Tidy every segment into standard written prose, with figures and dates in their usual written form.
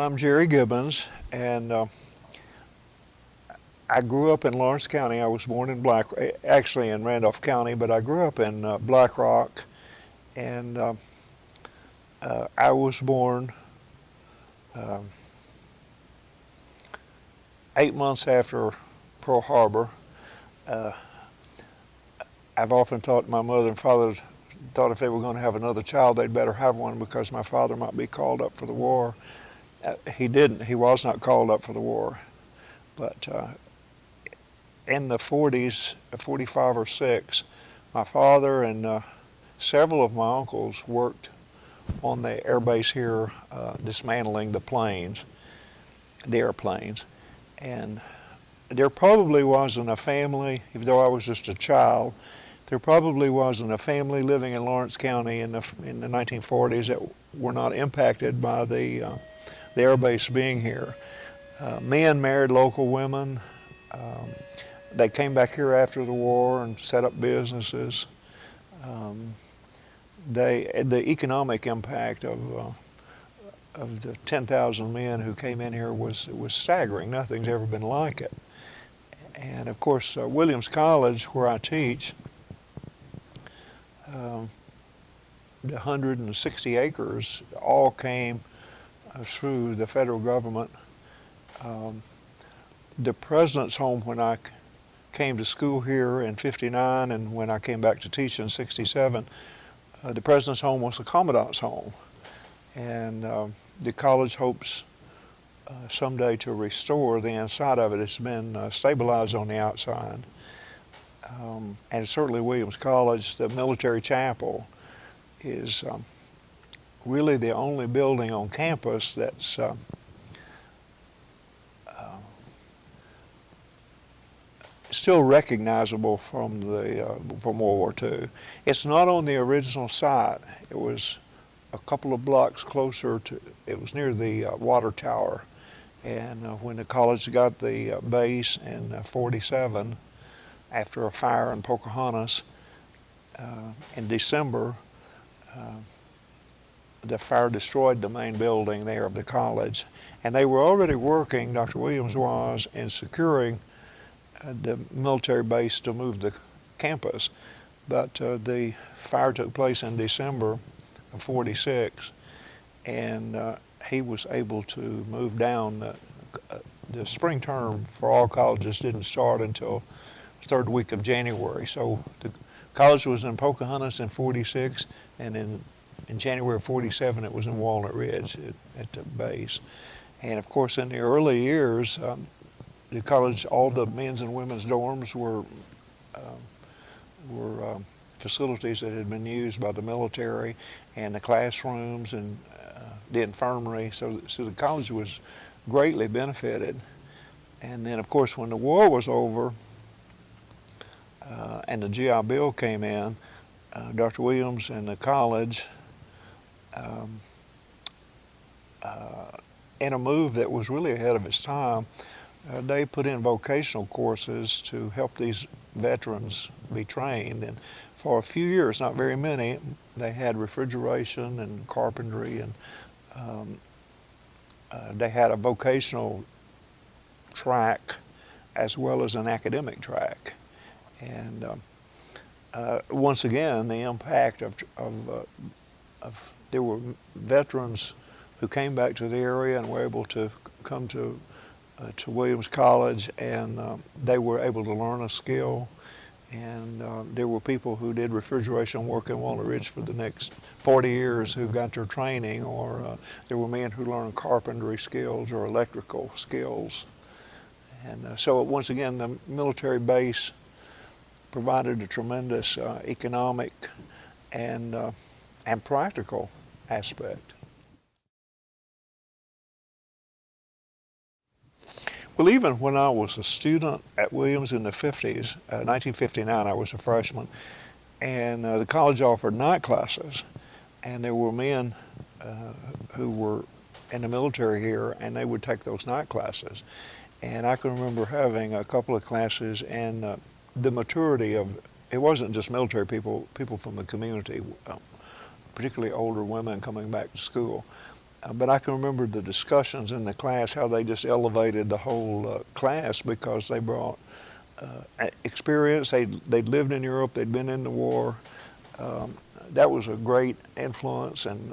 I'm Jerry Gibbens, and I grew up in Lawrence County. I was born in actually in Randolph County, but I grew up in Black Rock, and I was born uh, 8 months after Pearl Harbor. Uh, I've often thought my mother and father thought if they were going to have another child, they'd better have one because my father might be called up for the war. He didn't. He was not called up for the war. But in the 40s, 45 or 6, my father and several of my uncles worked on the air base here, dismantling the airplanes. And there probably wasn't a family, even though I was just a child, there probably wasn't a family living in Lawrence County in the 1940s that were not impacted by the air base being here. Men married local women. They came back here after the war and set up businesses. The economic impact of the 10,000 men who came in here was staggering. Nothing's ever been like it. And of course, Williams College, where I teach, the 160 acres all came through the federal government. The president's home when I came to school here in '59 and when I came back to teach in '67, the president's home was the commandant's home. And the college hopes someday to restore the inside of it. It's been stabilized on the outside. And certainly Williams College, the military chapel, is really the only building on campus that's still recognizable from from World War II. It's not on the original site. It was a couple of blocks closer to, it was near the water tower. And when the college got the base in '47, after a fire in Pocahontas, in December, the fire destroyed the main building there of the college. And they were already working, Dr. Williams was, in securing the military base to move the campus. But the fire took place in December of '46, and he was able to move down. The spring term for all colleges didn't start until the third week of January. So the college was in Pocahontas in '46, and in January of '47 it was in Walnut Ridge at the base. And of course in the early years, the college, all the men's and women's dorms were facilities that had been used by the military, and the classrooms and the infirmary. So the college was greatly benefited. And then, of course, when the war was over and the GI Bill came in, Dr. Williams and the college, in a move that was really ahead of its time, they put in vocational courses to help these veterans be trained. And for a few years, not very many, they had refrigeration and carpentry, and they had a vocational track as well as an academic track. And once again, the impact of there were veterans who came back to the area and were able to come to Williams College, and they were able to learn a skill. And there were people who did refrigeration work in Walnut Ridge for the next 40 years who got their training, or there were men who learned carpentry skills or electrical skills. And so once again, the military base provided a tremendous economic and practical aspect. Well, even when I was a student at Williams in the 50s, 1959, I was a freshman, and the college offered night classes, and there were men who were in the military here, and they would take those night classes. And I can remember having a couple of classes, and the maturity of, it wasn't just military people, people from the community, particularly older women coming back to school. But I can remember the discussions in the class, how they just elevated the whole class because they brought experience. They'd lived in Europe, they'd been in the war. That was a great influence. And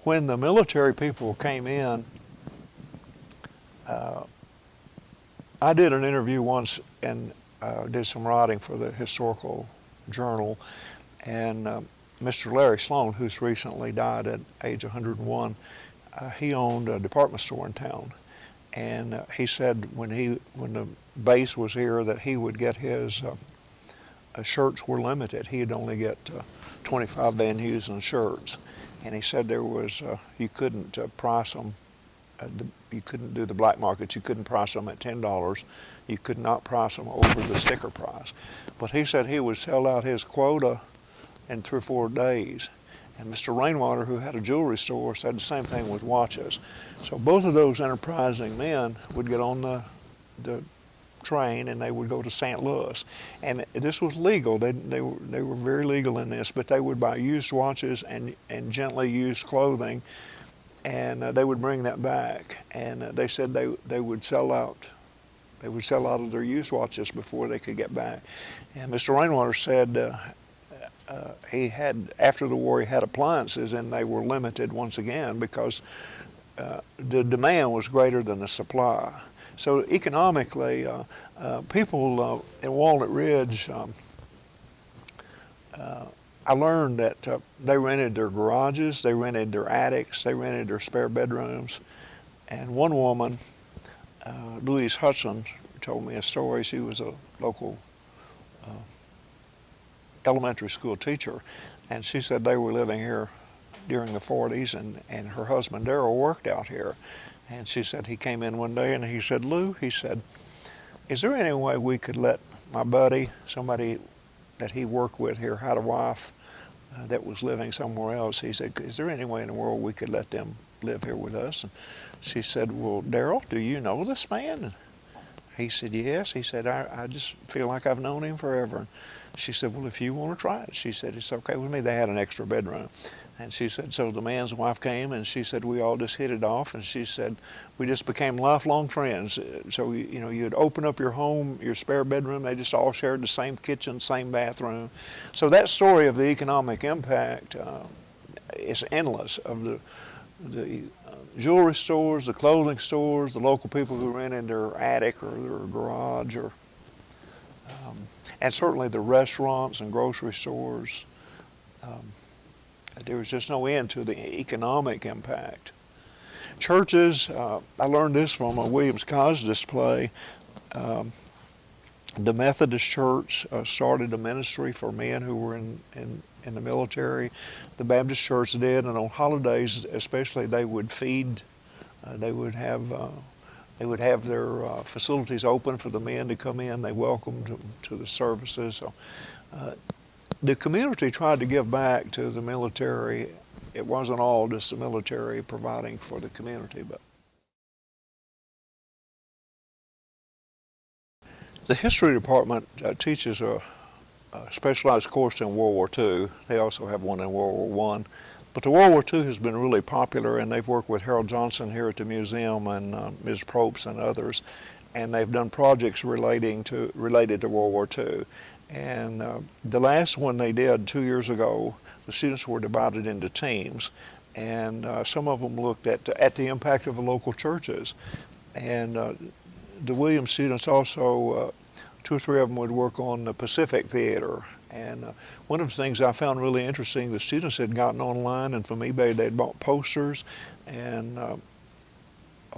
when the military people came in, I did an interview once and did some writing for the historical journal, and Mr. Larry Sloan, who's recently died at age 101, he owned a department store in town, and he said when the base was here that he would get his shirts were limited. He'd only get 25 Van Heusen shirts, and he said there was you couldn't price them. You couldn't do the black markets. You couldn't price them at $10. You could not price them over the sticker price. But he said he would sell out his quota in 3 or 4 days. And Mr. Rainwater, who had a jewelry store, said the same thing with watches. So both of those enterprising men would get on the train and they would go to St. Louis. And this was legal. They were very legal in this, but they would buy used watches and gently used clothing, and they would bring that back. And they said they would sell out. They would sell out of their used watches before they could get back. And Mr. Rainwater said he had, after the war, he had appliances, and they were limited once again because the demand was greater than the supply. So economically, people in Walnut Ridge, I learned that they rented their garages, they rented their attics, they rented their spare bedrooms. And one woman, Louise Hudson, told me a story. She was a local elementary school teacher, and she said they were living here during the 40s, and her husband Darrell worked out here. And she said he came in one day and he said, "Lou," he said, "is there any way we could let my buddy, somebody that he worked with here, had a wife that was living somewhere else," he said, "is there any way in the world we could let them live here with us?" And she said, "Well, Darrell, do you know this man?" And he said, "Yes." He said, I just feel like I've known him forever." And she said, "Well, if you want to try it," she said, "it's okay with me." They had an extra bedroom. And she said, so the man's wife came, and she said, we all just hit it off. And she said, we just became lifelong friends. So, you know, you'd open up your home, your spare bedroom, they just all shared the same kitchen, same bathroom. So that story of the economic impact is endless, of the jewelry stores, the clothing stores, the local people who rented their attic or their garage, or and certainly the restaurants and grocery stores. There was just no end to the economic impact. Churches, I learned this from a Williams College display. The Methodist Church started a ministry for men who were in the military. The Baptist Church did, and on holidays especially, they would feed. They would have their facilities open for the men to come in. They welcomed them to the services. So, the community tried to give back to the military. It wasn't all just the military providing for the community, but the history department teaches a specialized course in World War II. They also have one in World War I. But the World War II has been really popular, and they've worked with Harold Johnson here at the museum and Ms. Probst and others, and they've done projects related to World War II. And the last one they did 2 years ago, the students were divided into teams, and some of them looked at the impact of the local churches. And the Williams students also, 2 or 3 of them would work on the Pacific Theater. And one of the things I found really interesting, the students had gotten online, and from eBay they'd bought posters, and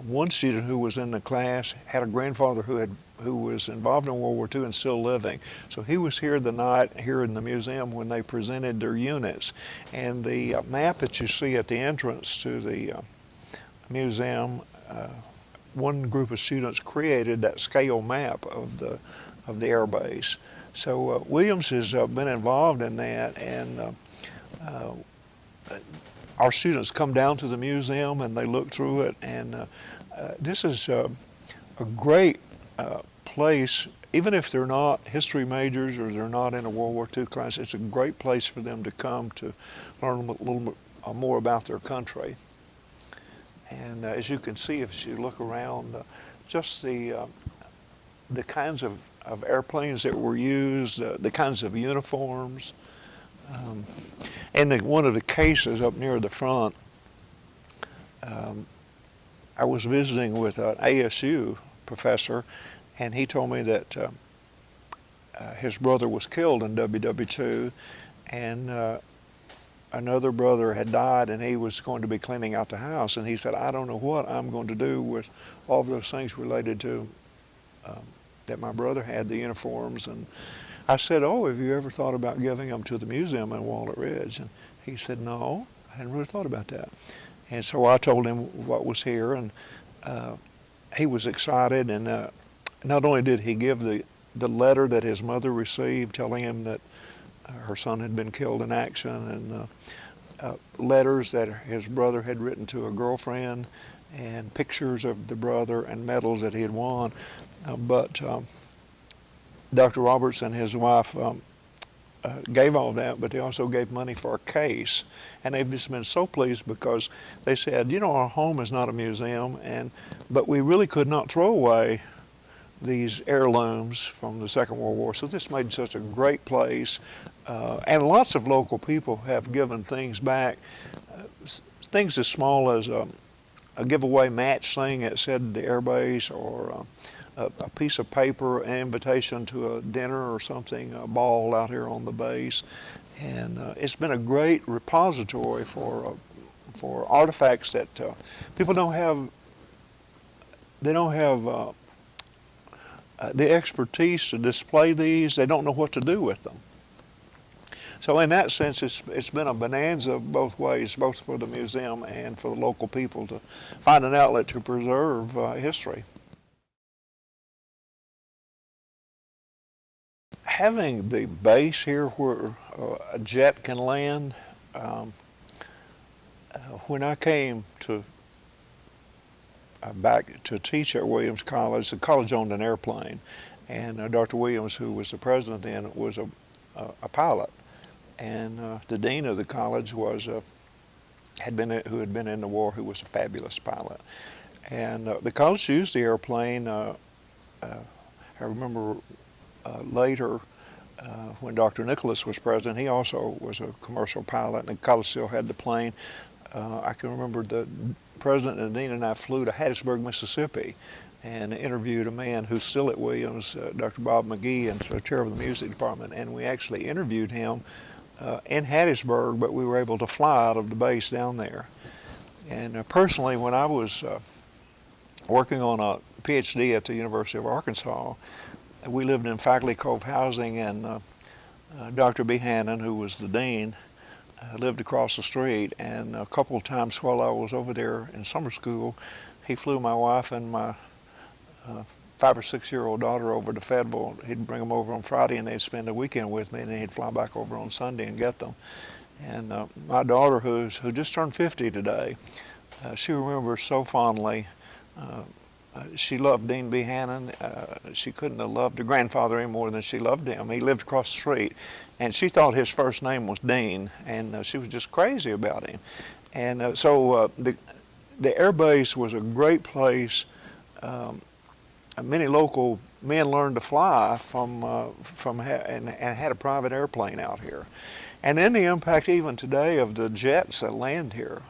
one student who was in the class had a grandfather who was involved in World War II and still living. So he was here the night here in the museum when they presented their units. And the map that you see at the entrance to the museum, one group of students created that scale map of the air base. So Williams has been involved in that, and our students come down to the museum and they look through it, and this is a great place, even if they're not history majors or they're not in a World War II class, it's a great place for them to come to learn a little bit more about their country. And as you can see, if you look around, just the kinds of airplanes that were used, the kinds of uniforms. And one of the cases up near the front, I was visiting with an ASU professor, and he told me that his brother was killed in WW2, and another brother had died, and he was going to be cleaning out the house, and he said, I don't know what I'm going to do with all of those things related to that my brother had, the uniforms. And I said, oh, have you ever thought about giving them to the museum in Walnut Ridge? And he said, no, I hadn't really thought about that. And so I told him what was here, and he was excited. And not only did he give the letter that his mother received telling him that her son had been killed in action, and letters that his brother had written to a girlfriend, and pictures of the brother and medals that he had won. But Dr. Roberts and his wife gave all that, but they also gave money for a case. And they've just been so pleased because they said, you know, our home is not a museum, but we really could not throw away these heirlooms from the Second World War. So this made such a great place. And lots of local people have given things back, things as small as a giveaway match thing that said the air base, or a piece of paper, an invitation to a dinner or something, a ball out here on the base. And it's been a great repository for artifacts that people don't have. They don't have the expertise to display these. They don't know what to do with them. So in that sense, it's been a bonanza both ways, both for the museum and for the local people to find an outlet to preserve history. Having the base here where a jet can land, when I came to back to teach at Williams College, the college owned an airplane, and Dr. Williams, who was the president then, was a pilot, and the dean of the college was who had been in the war, who was a fabulous pilot, and the college used the airplane. I remember later, when Dr. Nicholas was president, he also was a commercial pilot, and the college still had the plane. I can remember the president and the dean and I flew to Hattiesburg, Mississippi, and interviewed a man who's still at Williams, Dr. Bob McGee, and so chair of the music department, and we actually interviewed him in Hattiesburg, but we were able to fly out of the base down there. And personally, when I was working on a PhD at the University of Arkansas, we lived in Faculty Cove housing, and Dr. B. Hannon, who was the dean, lived across the street. And a couple of times while I was over there in summer school, he flew my wife and my 5 or 6 year old daughter over to Fayetteville. He'd bring them over on Friday, and they'd spend a weekend with me, and then he'd fly back over on Sunday and get them. And my daughter, who just turned 50 today, she remembers so fondly. She loved Dean B. Hannon. She couldn't have loved her grandfather any more than she loved him. He lived across the street, and she thought his first name was Dean, and she was just crazy about him. And so the air base was a great place. Many local men learned to fly and had a private airplane out here. And then the impact even today of the jets that land here.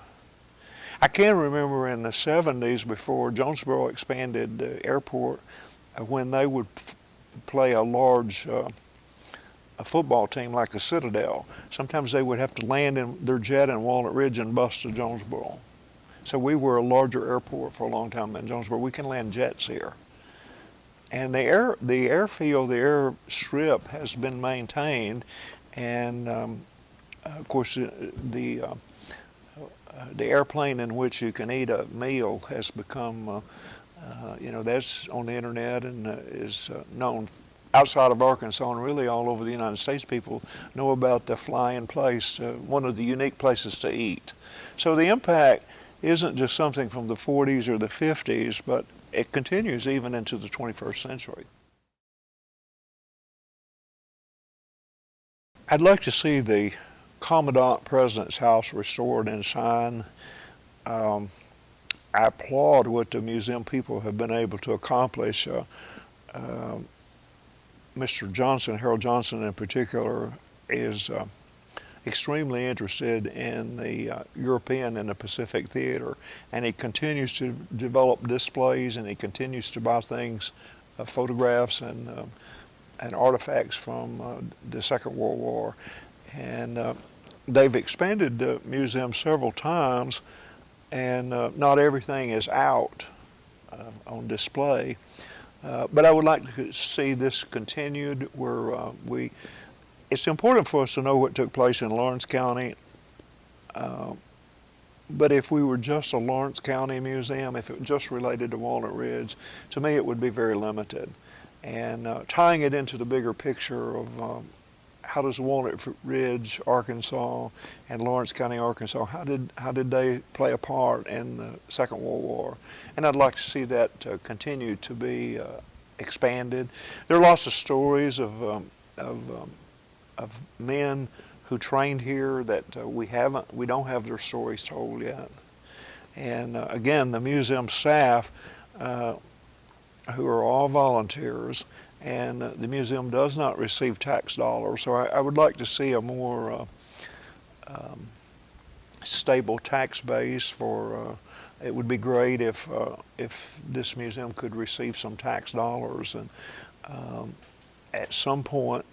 I can remember in the 70s, before Jonesboro expanded the airport, when they would play a large a football team like the Citadel, sometimes they would have to land in their jet in Walnut Ridge and bus to Jonesboro. So we were a larger airport for a long time in Jonesboro. We can land jets here. And the airfield, the airstrip has been maintained, and of course the airplane in which you can eat a meal has become, that's on the internet and is known outside of Arkansas and really all over the United States. People know about the fly-in place, one of the unique places to eat. So the impact isn't just something from the 40s or the 50s, but it continues even into the 21st century. I'd like to see the Commandant President's House restored and signed. I applaud what the museum people have been able to accomplish. Mr. Johnson, Harold Johnson in particular, is extremely interested in the European and the Pacific theater, and he continues to develop displays, and he continues to buy things, photographs and artifacts from the Second World War. And they've expanded the museum several times, and not everything is out on display. But I would like to see this continued where it's important for us to know what took place in Lawrence County, but if we were just a Lawrence County museum, if it just related to Walnut Ridge, to me it would be very limited. And tying it into the bigger picture of how does Walnut Ridge, Arkansas, and Lawrence County, Arkansas, how did they play a part in the Second World War? And I'd like to see that continue to be expanded. There are lots of stories of men who trained here that we don't have their stories told yet. And again, the museum staff, who are all volunteers, and the museum does not receive tax dollars. So I would like to see a more stable tax base for. It would be great if this museum could receive some tax dollars, and at some point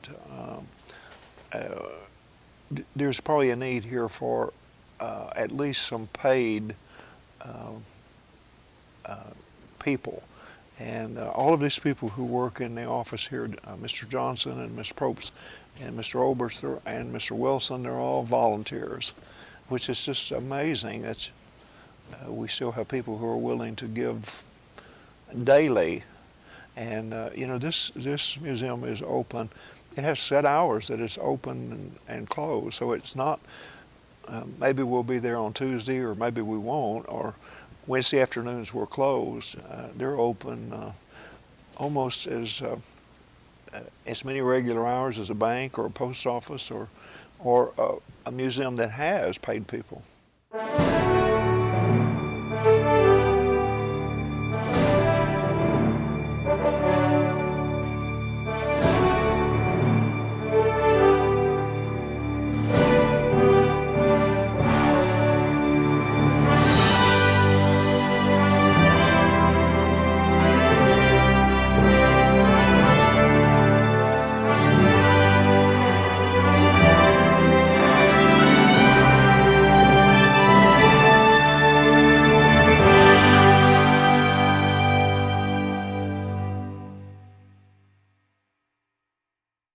there's probably a need here for at least some paid people. And all of these people who work in the office here, Mr. Johnson and Ms. Probst and Mr. Oberster and Mr. Wilson, they're all volunteers, which is just amazing. That we still have people who are willing to give daily. And you know, this museum is open. It has set hours that it's open and closed. So it's not, maybe we'll be there on Tuesday or maybe we won't, or Wednesday afternoons we're closed. They're open almost as many regular hours as a bank or a post office or a museum that has paid people.